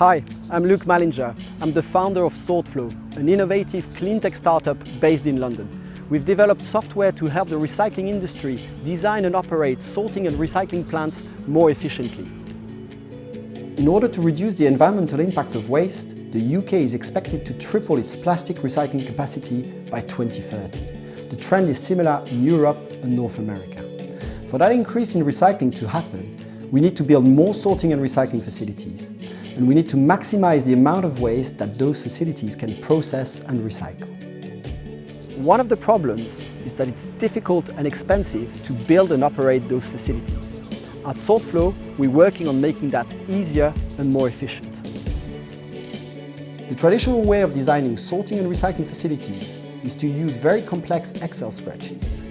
Hi, I'm Luke Mallinger. I'm the founder of SortFlow, an innovative cleantech startup based in London. We've developed software to help the recycling industry design and operate sorting and recycling plants more efficiently. In order to reduce the environmental impact of waste, the UK is expected to triple its plastic recycling capacity by 2030. The trend is similar in Europe and North America. For that increase in recycling to happen, we need to build more sorting and recycling facilities, and we need to maximize the amount of waste that those facilities can process and recycle. One of the problems is that it's difficult and expensive to build and operate those facilities. At SortFlow, we're working on making that easier and more efficient. The traditional way of designing sorting and recycling facilities is to use very complex Excel spreadsheets.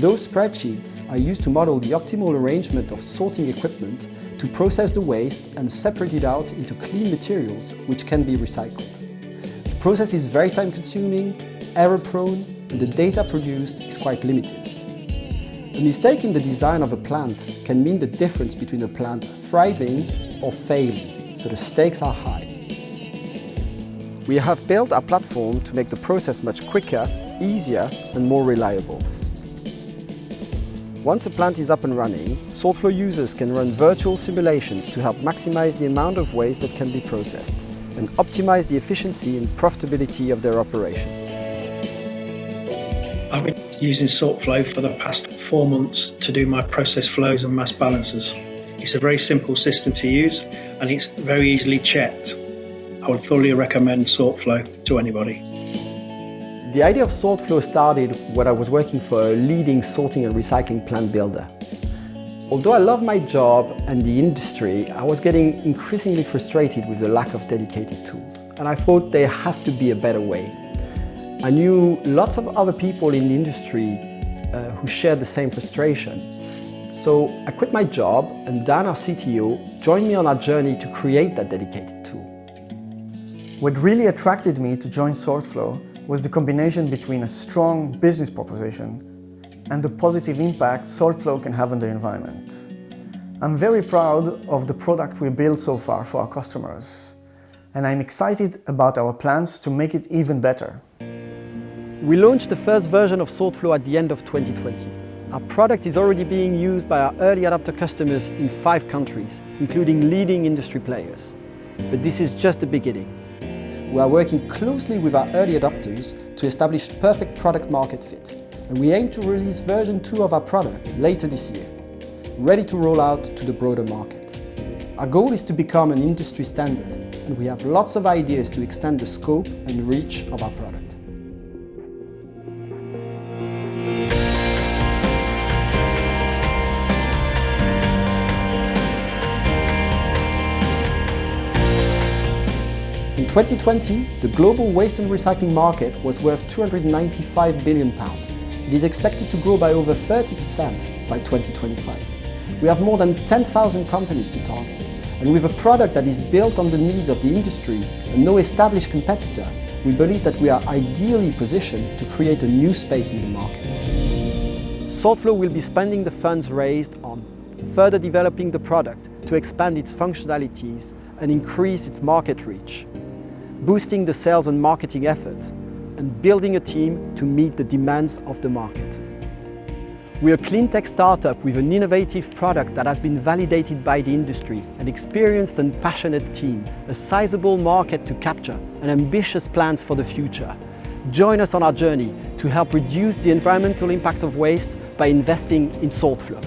Those spreadsheets are used to model the optimal arrangement of sorting equipment to process the waste and separate it out into clean materials which can be recycled. The process is very time-consuming, error-prone, and the data produced is quite limited. A mistake in the design of a plant can mean the difference between a plant thriving or failing, so the stakes are high. We have built our platform to make the process much quicker, easier, and more reliable. Once a plant is up and running, SortFlow users can run virtual simulations to help maximize the amount of waste that can be processed and optimize the efficiency and profitability of their operation. I've been using SortFlow for the past 4 months to do my process flows and mass balances. It's a very simple system to use and it's very easily checked. I would thoroughly recommend SortFlow to anybody. The idea of SortFlow started when I was working for a leading sorting and recycling plant builder. Although I love my job and the industry, I was getting increasingly frustrated with the lack of dedicated tools. And I thought there has to be a better way. I knew lots of other people in the industry who shared the same frustration. So I quit my job and Dan, our CTO, joined me on our journey to create that dedicated tool. What really attracted me to join SortFlow was the combination between a strong business proposition and the positive impact SortFlow can have on the environment. I'm very proud of the product we built so far for our customers, and I'm excited about our plans to make it even better. We launched the first version of SortFlow at the end of 2020. Our product is already being used by our early adopter customers in 5 countries, including leading industry players. But this is just the beginning. We are working closely with our early adopters to establish perfect product market fit, and we aim to release version 2 of our product later this year, ready to roll out to the broader market. Our goal is to become an industry standard, and we have lots of ideas to extend the scope and reach of our product. In 2020, the global waste and recycling market was worth £295 billion. It is expected to grow by over 30% by 2025. We have more than 10,000 companies to target, and with a product that is built on the needs of the industry and no established competitor, we believe that we are ideally positioned to create a new space in the market. SortFlow will be spending the funds raised on further developing the product to expand its functionalities and increase its market reach, boosting the sales and marketing effort, and building a team to meet the demands of the market. We're a clean tech startup with an innovative product that has been validated by the industry, an experienced and passionate team, a sizable market to capture, and ambitious plans for the future. Join us on our journey to help reduce the environmental impact of waste by investing in SortFlow.